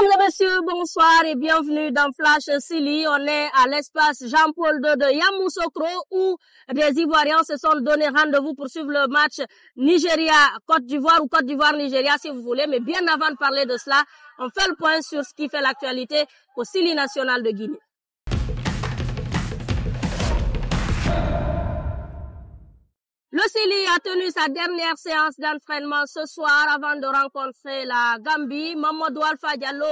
Mesdames et messieurs, bonsoir et bienvenue dans Flash Silly. On est à l'espace Jean-Paul II de Yamoussoukro où des Ivoiriens se sont donné rendez-vous pour suivre le match Nigeria-Côte d'Ivoire ou Côte d'Ivoire-Nigeria si vous voulez. Mais bien avant de parler de cela, on fait le point sur ce qui fait l'actualité au Silly national de Guinée. Le Silly a tenu sa dernière séance d'entraînement ce soir avant de rencontrer la Gambie. Mamadou Alpha Diallo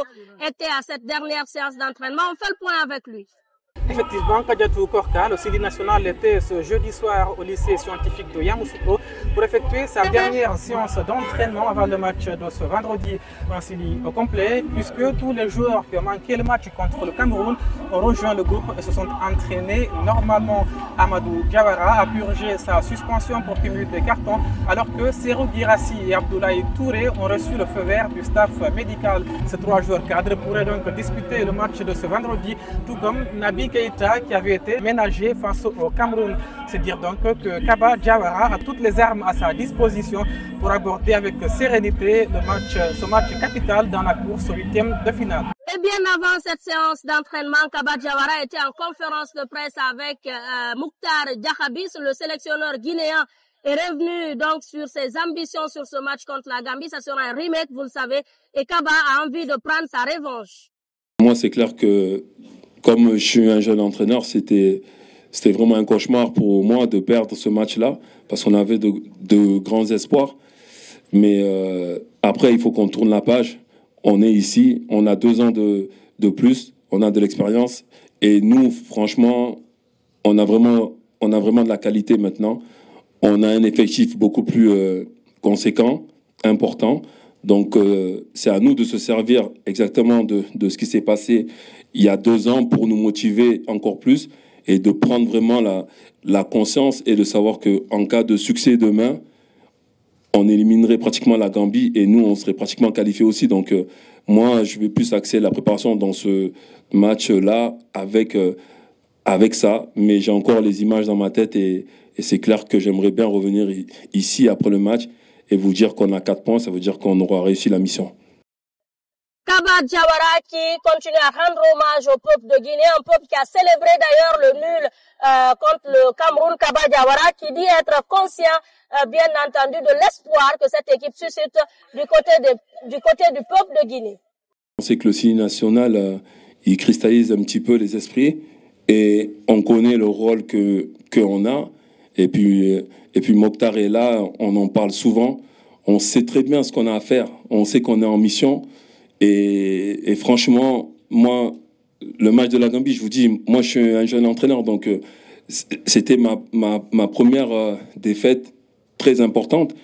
était à cette dernière séance d'entraînement. On fait le point avec lui. Effectivement, Kadiatou Korka, le Silly national, était ce jeudi soir au lycée scientifique de Yamoussoukro pour effectuer sa dernière séance d'entraînement avant le match de ce vendredi. Un Silly au complet, puisque tous les joueurs qui ont manqué le match contre le Cameroun ont rejoint le groupe et se sont entraînés normalement. Amadou Diawara a purgé sa suspension pour cumul de cartons, alors que Serou Girassi et Abdoulaye Touré ont reçu le feu vert du staff médical. Ces trois joueurs cadres pourraient donc disputer le match de ce vendredi, tout comme Nabi Keïta qui avait été ménagé face au Cameroun. C'est dire donc que Kaba Diawara a toutes les armes à sa disposition pour aborder avec sérénité ce match capital dans la course au 8e de finale. Et bien avant cette séance d'entraînement, Kaba Diawara était en conférence de presse avec Mouktar Diakhabis, le sélectionneur guinéen, est revenu donc sur ses ambitions sur ce match contre la Gambie. Ça sera un remake, vous le savez, et Kaba a envie de prendre sa revanche. Moi, c'est clair que comme je suis un jeune entraîneur, c'était vraiment un cauchemar pour moi de perdre ce match-là, parce qu'on avait de grands espoirs. Mais après, il faut qu'on tourne la page. On est ici, on a 2 ans de plus, on a de l'expérience. Et nous, franchement, on a vraiment de la qualité maintenant. On a un effectif beaucoup plus conséquent, important. Donc, c'est à nous de se servir exactement de ce qui s'est passé il y a 2 ans pour nous motiver encore plus et de prendre vraiment la conscience et de savoir qu'en cas de succès demain, on éliminerait pratiquement la Gambie et nous, on serait pratiquement qualifiés aussi. Donc, moi, je vais plus axer la préparation dans ce match-là avec ça. Mais j'ai encore les images dans ma tête et c'est clair que j'aimerais bien revenir ici après le match et vous dire qu'on a 4 points. Ça veut dire qu'on aura réussi la mission. Kaba Diawara qui continue à rendre hommage au peuple de Guinée, un peuple qui a célébré d'ailleurs le nul contre le Cameroun. Kaba Diawara qui dit être conscient, bien entendu, de l'espoir que cette équipe suscite du côté du peuple de Guinée. On sait que le Silly national, il cristallise un petit peu les esprits et on connaît le rôle qu'on a. Et puis Mokhtar est là, on en parle souvent. On sait très bien ce qu'on a à faire. On sait qu'on est en mission. Et franchement, moi, le match de la Gambie, je vous dis, moi, je suis un jeune entraîneur, donc c'était ma première défaite très importante.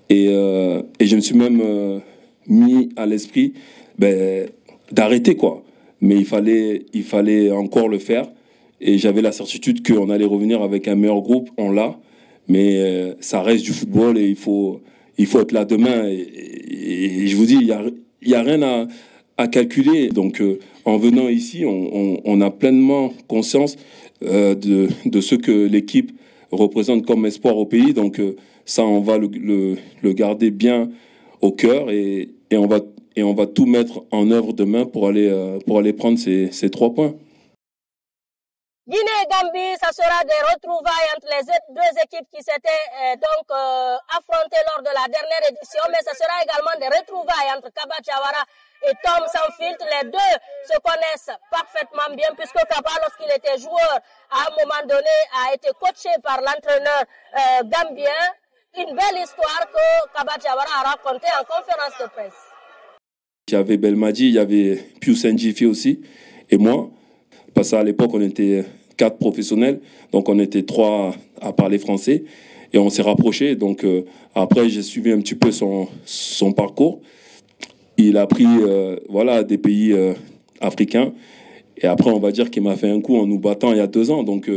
Et je me suis même mis à l'esprit d'arrêter, quoi. Mais il fallait encore le faire. Et j'avais la certitude qu'on allait revenir avec un meilleur groupe, on l'a. Mais ça reste du football et il faut être là demain. Et je vous dis, il y a rien à calculer. Donc, en venant ici, on a pleinement conscience de ce que l'équipe représente comme espoir au pays. Donc, ça, on va le garder bien au cœur et on va tout mettre en œuvre demain pour aller prendre ces 3 points. Guinée et Gambie, ça sera des retrouvailles entre les 2 équipes qui s'étaient affrontées lors de la dernière édition, mais ça sera également des retrouvailles entre Kaba Diawara et Tom Sanfield. Les 2 se connaissent parfaitement bien puisque Kaba, lorsqu'il était joueur, à un moment donné, a été coaché par l'entraîneur gambien. Une belle histoire que Kaba Diawara a racontée en conférence de presse. Il y avait Belmadi, il y avait Pius Ndjifi aussi, et moi. Parce qu'à l'époque, on était 4 professionnels, donc on était 3 à parler français, et on s'est rapprochés. Donc après, j'ai suivi un petit peu son parcours. Il a pris des pays africains, et après, on va dire qu'il m'a fait un coup en nous battant il y a 2 ans. Donc,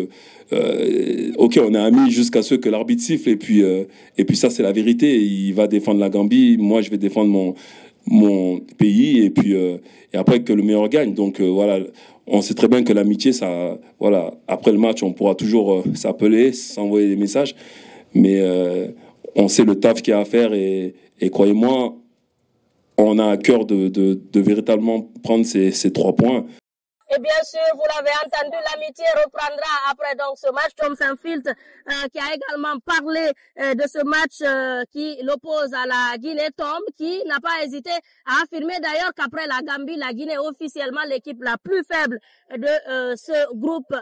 ok, on est amis jusqu'à ce que l'arbitre siffle, et puis ça, c'est la vérité. Il va défendre la Gambie, moi, je vais défendre mon pays, et après que le meilleur gagne. Donc voilà, on sait très bien que l'amitié, ça, voilà, après le match, on pourra toujours s'appeler, s'envoyer des messages, mais on sait le taf qu'il y a à faire, et croyez-moi, on a à cœur de véritablement prendre ces 3 points. Et bien sûr, vous l'avez entendu, l'amitié reprendra après donc ce match. Tom Saint-Filt qui a également parlé de ce match qui l'oppose à la Guinée. Tom qui n'a pas hésité à affirmer d'ailleurs qu'après la Gambie, la Guinée est officiellement l'équipe la plus faible de ce groupe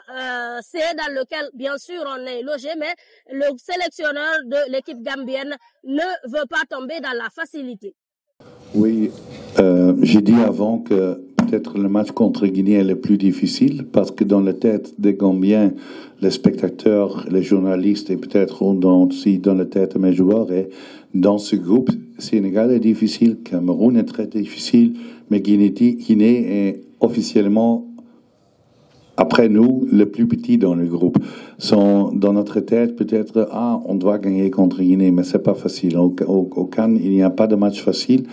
C dans lequel bien sûr on est logé, mais le sélectionneur de l'équipe gambienne ne veut pas tomber dans la facilité. Oui, j'ai dit avant que peut-être le match contre Guinée est le plus difficile parce que dans la tête des Gambiens, les spectateurs, les journalistes et peut-être aussi dans la tête de mes joueurs, et dans ce groupe, Sénégal est difficile, Cameroun est très difficile, mais Guinée est officiellement, après nous, le plus petit dans le groupe. Dans notre tête, peut-être, on doit gagner contre Guinée, mais c'est pas facile. Au CAN, il n'y a pas de match facile.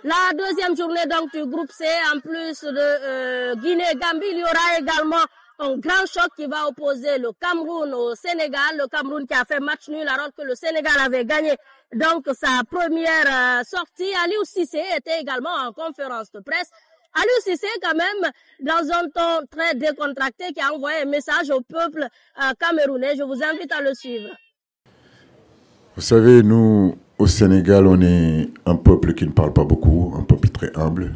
La deuxième journée donc du groupe C, en plus de Guinée-Gambie, il y aura également un grand choc qui va opposer le Cameroun au Sénégal. Le Cameroun qui a fait match nul alors que le Sénégal avait gagné donc sa première sortie. Aliou Cissé était également en conférence de presse. Aliou Cissé quand même dans un ton très décontracté qui a envoyé un message au peuple camerounais. Je vous invite à le suivre. Vous savez, nous, au Sénégal, on est un peuple qui ne parle pas beaucoup, un peuple très humble.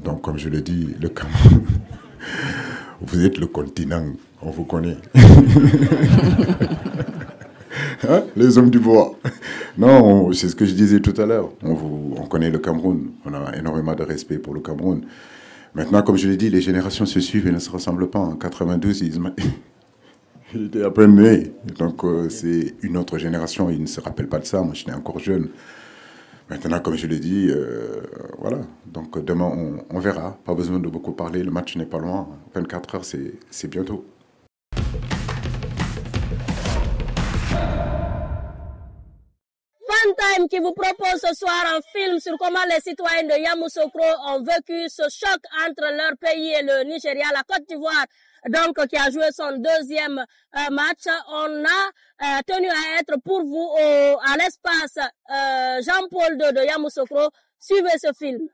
Donc, comme je l'ai dit, le Cameroun, vous êtes le continent, on vous connaît. Hein, les hommes du bois. Non, c'est ce que je disais tout à l'heure. On connaît le Cameroun, on a énormément de respect pour le Cameroun. Maintenant, comme je l'ai dit, les générations se suivent et ne se ressemblent pas. En 92, il était à peine né, donc c'est une autre génération, il ne se rappelle pas de ça, moi je suis encore jeune. Maintenant, comme je l'ai dit, voilà, donc demain on verra, pas besoin de beaucoup parler, le match n'est pas loin, 24 heures c'est bientôt. Fantime qui vous propose ce soir un film sur comment les citoyens de Yamoussoukro ont vécu ce choc entre leur pays et le Nigeria, la Côte d'Ivoire. Donc, qui a joué son deuxième match. On a tenu à être pour vous à l'espace Jean-Paul II de Yamoussoukro. Suivez ce film.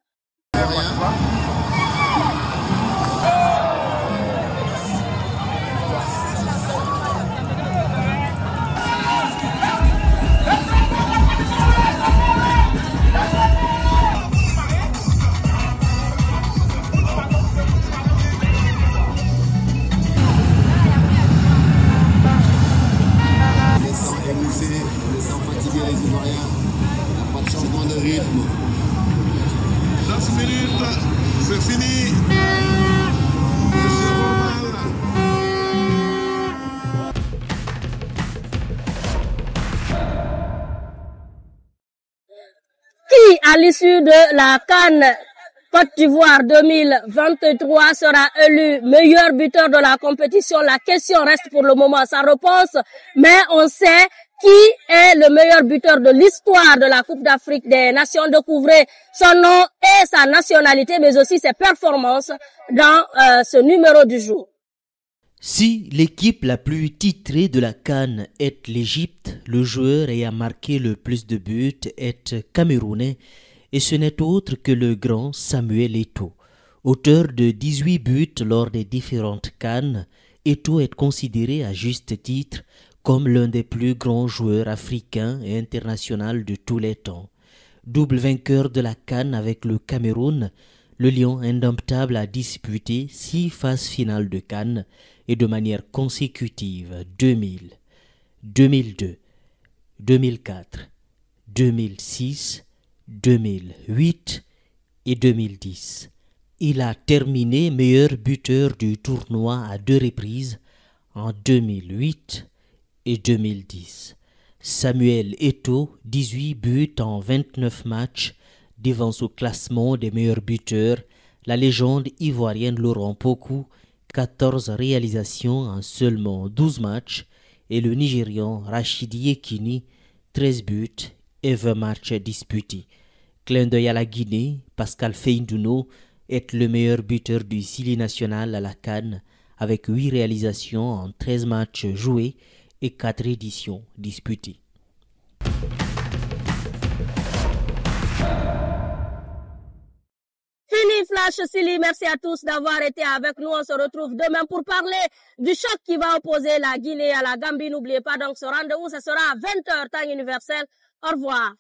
Laissant fatiguer les Ivoiriens, il n'y a pas de changement de rythme. 9 minutes, c'est fini. Qui, à l'issue de la CAN Côte d'Ivoire 2023 sera élu meilleur buteur de la compétition? La question reste pour le moment sans réponse, mais on sait qui est le meilleur buteur de l'histoire de la Coupe d'Afrique des Nations. Découvrez son nom et sa nationalité, mais aussi ses performances dans ce numéro du jour. Si l'équipe la plus titrée de la CAN est l'Égypte, le joueur ayant marqué le plus de buts est camerounais et ce n'est autre que le grand Samuel Eto'o. Auteur de 18 buts lors des différentes CAN, Eto'o est considéré à juste titre comme l'un des plus grands joueurs africains et internationaux de tous les temps. Double vainqueur de la CAN avec le Cameroun, le Lion indomptable a disputé 6 phases finales de CAN et de manière consécutive 2000, 2002, 2004, 2006, 2008 et 2010. Il a terminé meilleur buteur du tournoi à 2 reprises, en 2008 et 2010. Samuel Eto'o, 18 buts en 29 matchs, devance au classement des meilleurs buteurs la légende ivoirienne Laurent Pokou, 14 réalisations en seulement 12 matchs, et le Nigérian Rachidi Yekini, 13 buts et 20 matchs disputés. Clin d'œil à la Guinée, Pascal Feindouno est le meilleur buteur du Sili national à la CAN avec 8 réalisations en 13 matchs joués et 4 éditions disputées. Fini Flash Silly, merci à tous d'avoir été avec nous. On se retrouve demain pour parler du choc qui va opposer la Guinée à la Gambie. N'oubliez pas donc ce rendez-vous, ce sera à 20h temps universel. Au revoir.